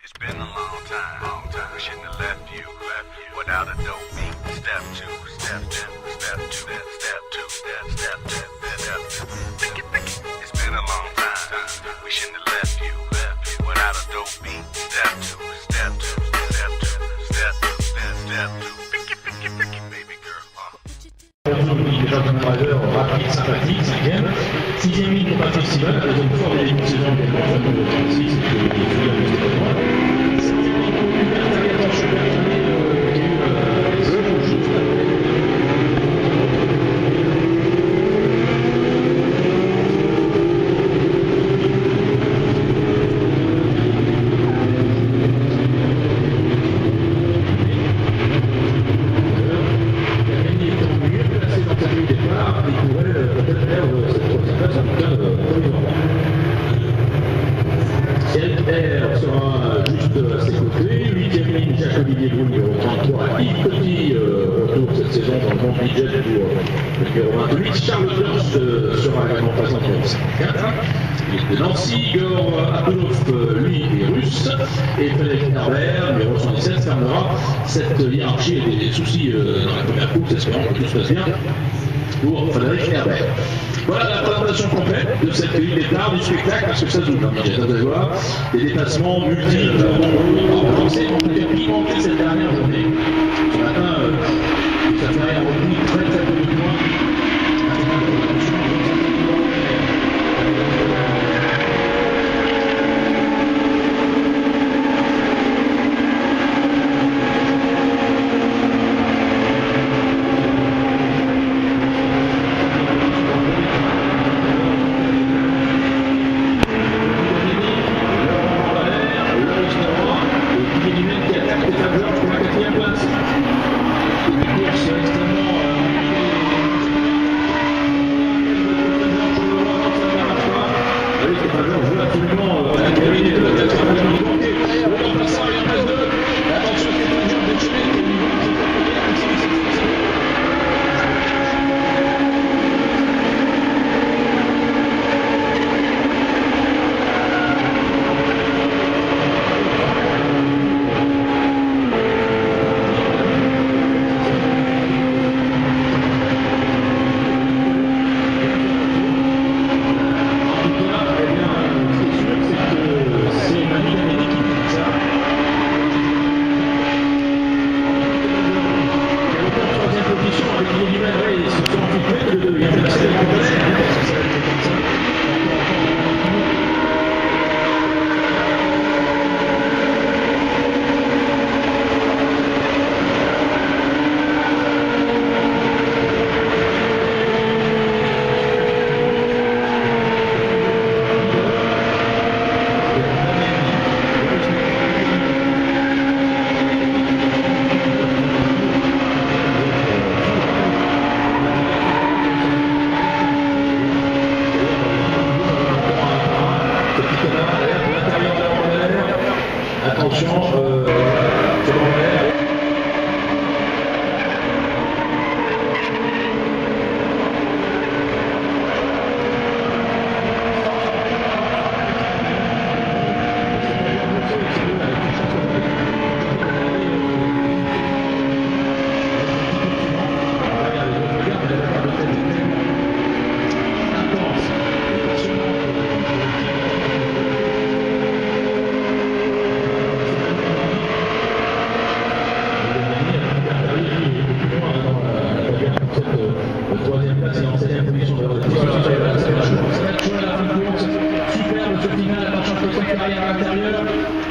It's been a long time. We shouldn't have left you without a dope beat. Step two, step two, step two, step two, step two. It's been a long time. We shouldn't have left you without a dope beat. Step two, step two, step two, step two, step two. Baby girl. Déjà comme driver rapide, sympathique, 5ème. 6ème ligne pour un festival, la deuxième fois des lignes de saison des grands de 36 et que les filles avaient été loin. 7ème ligne pour Hubert Tagator, super tournée qui a eu 0 juste après. Olivier Brou, numéro 33, Yves Coty, retour cette saison dans le bon budget pour le numéro 28. Charles Durst sera également présent pour le 54. De Nancy, Igor Abdulov, lui, est russe. Et Frédéric Herbert, numéro 117, fermera cette hiérarchie et des soucis dans la première course, espérons que tout se passe bien pour Frédéric Herbert. Voilà la présentation complète de cette grille départ du spectacle, parce que ça se ouvre, vous allez voir, des dépassements multiples, avancés, on peut dire pimentés cette dernière journée. Ce matin, ça fait un retour très très peu de points.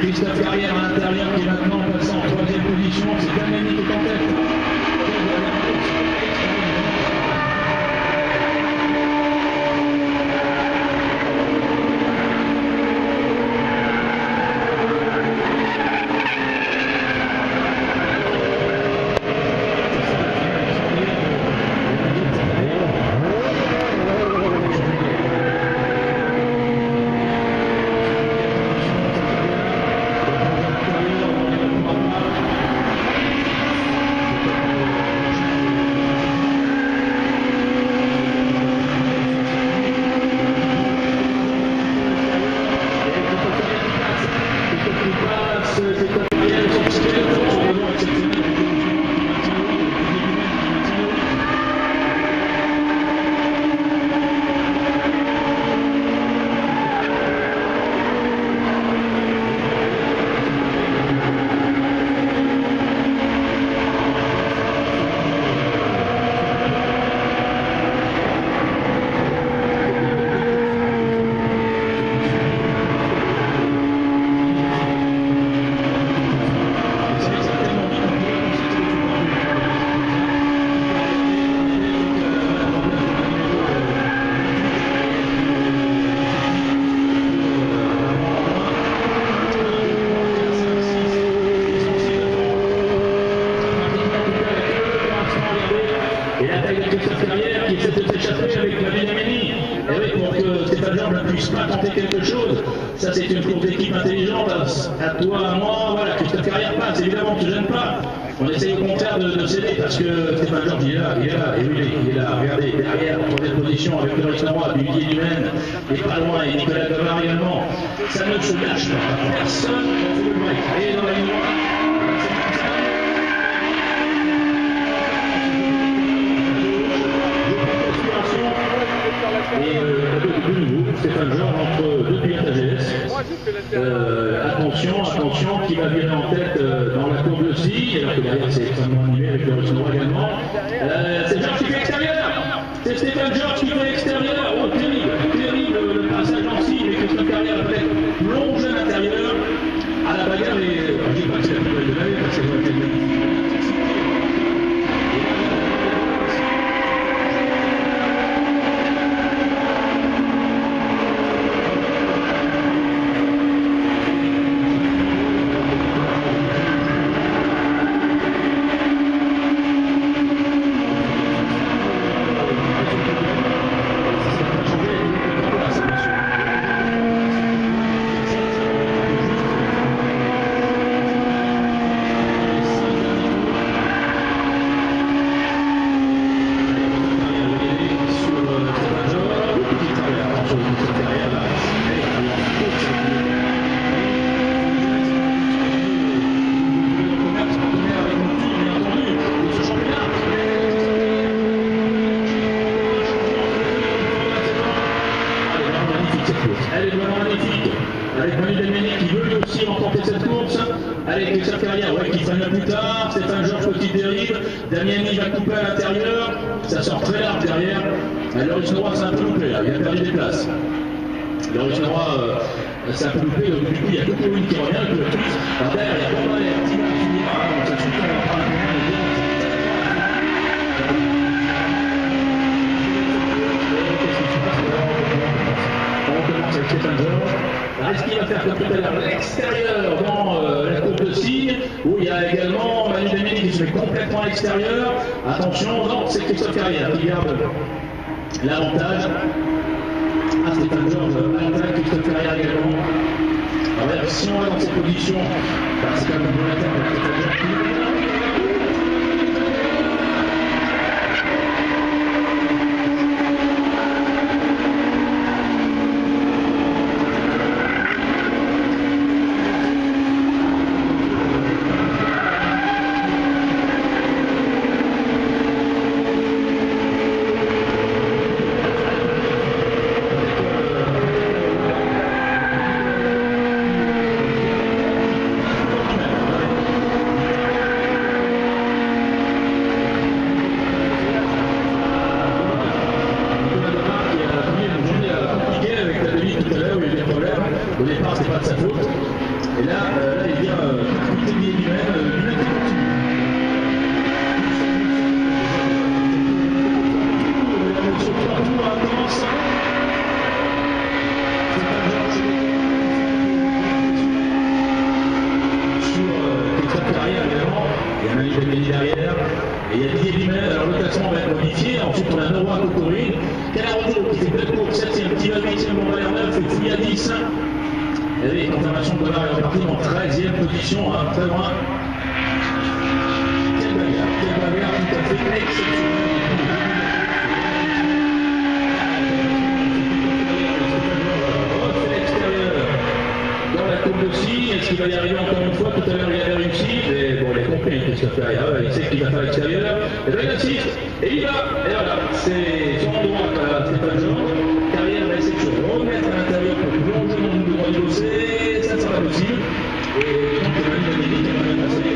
Christophe Carrière à l'intérieur qui est maintenant passé en 3e position, c'est Damani qui est en tête. Et la taille de Christophe Carrière qui essaie de s'échapper avec la Benjamini. Et oui, pour que Stéphane Georges ne puisse pas tenter quelque chose. Ça, c'est une course d'équipe intelligente. À toi, à moi, voilà, Christophe Carrière passe. Évidemment, tu ne gênes pas. On essaye au contraire de céder parce que Stéphane Georges, il est là. Et oui, il est là. Regardez, derrière, en troisième position avec Loris Leroy, Didier Dumaine, et pas loin, et Nicolas Gavard également. Ça ne se lâche pas. Personne ne fait le break. Et dans la ligne droite. Et de nouveau, Stéphane Georges entre deux pilotes AGS. Attention, qui va virer en tête dans la courbe aussi, alors que derrière c'est extrêmement animé avec le Ressonnois également. C'est Georges qui fait extérieur. C'est Stéphane Georges qui fait extérieur. Oh, terrible le passage en signe, mais Christophe Carrière va peut-être plonger à l'intérieur à la bagarre. Et je ne dis pas que c'est la plus belle de l'année, parce que c'est magnifique. Elle est vraiment magnifique, avec Manu Delmené qui veut aussi remporter cette course, avec Christophe Carrière, ouais, qui freine plus tard, Stéphane Georges, petite dérive, Damiani va couper à l'intérieur, ça sort très large derrière, Loris Leroy s'est un peu loupé là, il a perdu des places. Loris Leroy s'est un peu loupé, donc du coup il y a Coco qui revient, le plus, alors derrière il y a Bourdin et Artina qui finira, donc ça se fait, on va prendre un peu Stéphane Georges. Est-ce qu'il va faire comme tout à l'heure l'extérieur dans la courbe de signe, où il y a également Manu Delmené qui se met complètement à l'extérieur. Attention, non, c'est Christophe Carrière qui garde l'avantage. Ah, Stéphane Georges à l'attaque, Christophe Carrière également. Alors, si on va dans cette position, bah, c'est quand même un bon attaque avec Stéphane Georges. Au départ, c'est pas de sa faute. Et là, il vient tout est lui-même, lui-même qui continue. Sur le parcours intense. Sur Christophe Carrière également. Il y a Manu Delmené derrière. Et il y a Didier Dumaine. Alors le classement va être modifié. Ensuite, on a Leroy Cocorine. Canaroto qui fait 2 courses, 7e, petit 8e, bon valeur 9, et Fouilla 10. Et les confirmations de Bonnard est reparti en 13e position, hein, très loin. Quelle bagarre tout à fait exceptionnelle. Refait l'extérieur dans la courbe de signe. Est-ce qu'il va y arriver encore une fois. Tout à l'heure, il avait réussi, mais bon, il est compris, Christophe Carrière. Il sait qu'il va faire l'extérieur. Et là, il insiste, et il va. Et voilà, c'est son endroit, c'est pas le genre. Carrière va essayer de se remettre à l'intérieur pour plonger dans une droite dossée. Ça ne sera pas possible. Et je pense que la ligne va bien passer.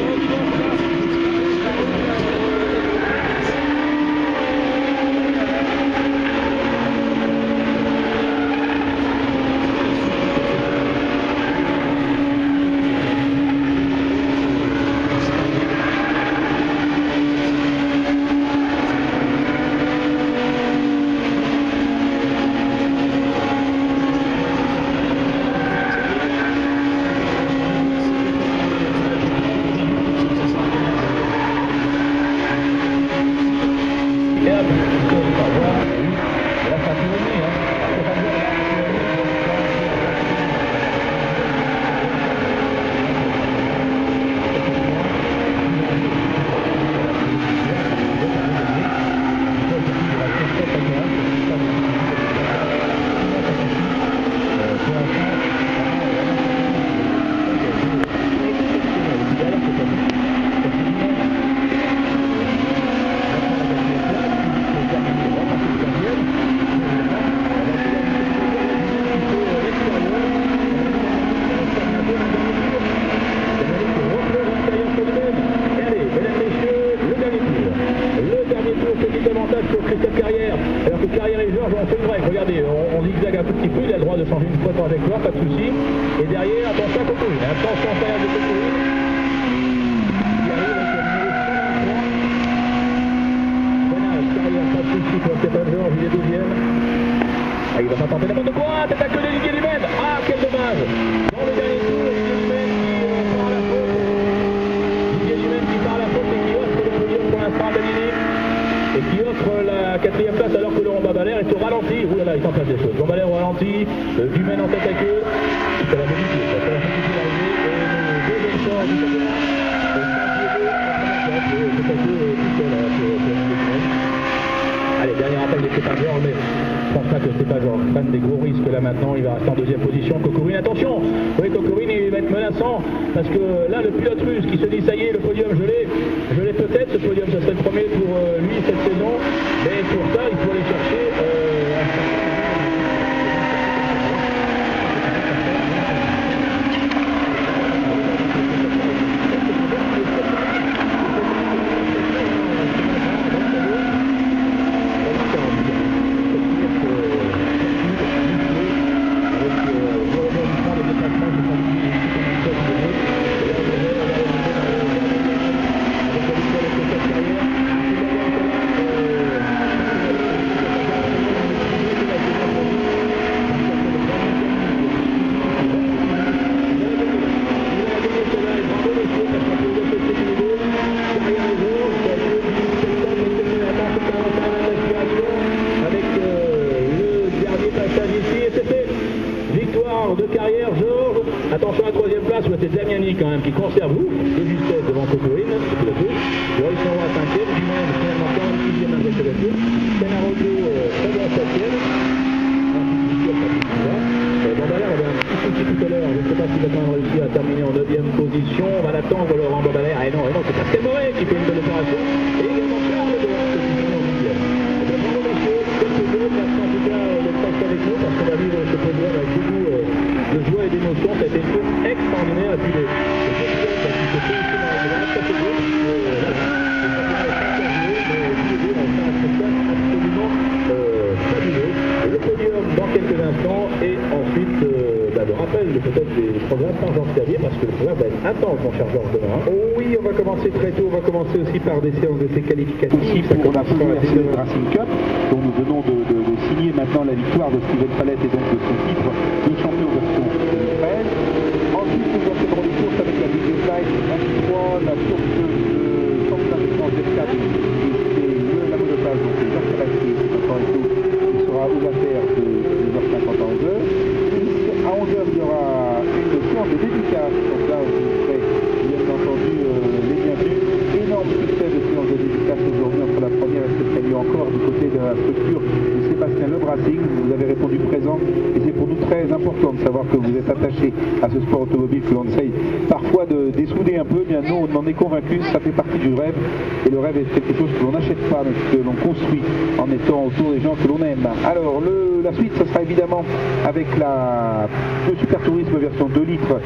Regardez, on zigzague un tout petit peu, il a le droit de changer une fois par trajectoire, pas de souci. Et derrière, attention à Cocourine, attention à faire de Cocourine. Il arrive avec le numéro 103. Carrière, pas de souci pour Stéphane Georges, il est deuxième. Ah, il va pas tenter n'importe quoi, c'est à que les Ligue Lumène. Ah, quel dommage. Dans le dernier tour, Ligue Lumène qui part à la faute. Ligue Lumène qui part à la faute et qui offre le podium pour l'instant à Danini. Et qui offre la quatrième place alors que Laurent Babalère est au ralenti. Ouh là là, il s'en passe des choses. Babalère au ralenti, Dumaine en tête à queue. Ça va modifier, ça va modifier l'arrivée. Et le deuxième sort du championnat. Allez, dernier rappel de Stéphane Georges, mais je pense pas que Stéphane Georges prenne des gros risques là maintenant. Il va rester en deuxième position. Cocourine, attention. Oui, Cocourine, il va être menaçant parce que là, le pilote russe qui se dit ça y est, le podium, je l'ai peut-être. Ce podium, ça serait le premier pour lui cette saison. Mais pour ça, il faut aller chercher de Carrière, Georges. Attention à la troisième place, c'est Damiani quand même qui conserve de justesse devant Cocourine, c'est tout à fait. Joris Leroy à 5e, Dumont finalement 46e avec la voiture. Senaroto très bon 7e. Babalère avait un petit souci tout à l'heure, je ne sais pas s'il va quand même réussir à terminer en 9e position. On va l'attendre Laurent Babalère. Ah non, c'est Pascal Moret qui fait une belle opération. Et également Charles de la position en 10e. Bravo monsieur, quelques jours, maintenant en tout cas le texte avec nous parce qu'on va vivre ce podium avec beaucoup de joie et d'émotion. Ça a été une course extraordinaire et puis le podium dans quelques instants et ensuite le rappel peut-être des programmes par Jean Servier parce que le programme va être intense mon cher Georges demain. Oh oui, on va commencer très tôt, on va commencer aussi par des séances d'essais qualificatifs pour la première série de Racing Cup dont nous venons de signer maintenant la victoire de Steven Palette et donc de son titre de champion version 2013. Ensuite nous enchaînerons les courses avec la Big Light 23, la course de championnat de France F4 et la monoplace donc les Arcades qui sera aux affaires de 10h50 à 11h. À 11h, il y aura une séance de dédicace. Donc là, vous serez bien entendu les bienvenus. Énorme succès de séance de dédicace aujourd'hui entre la première et cette lieu encore du côté de la structure de Sébastien Le Racing. Vous avez répondu présent et c'est pour nous très important de savoir que vous êtes attaché attachés à ce sport automobile que l'on essaye parfois de dessouder un peu. Eh bien, nous, on en est convaincus, ça fait partie du rêve. Et le rêve est quelque chose que l'on n'achète pas, mais que l'on construit en étant autour des gens que l'on aime. Alors, la suite, ce sera évidemment avec le Super Tourisme version 2 litres.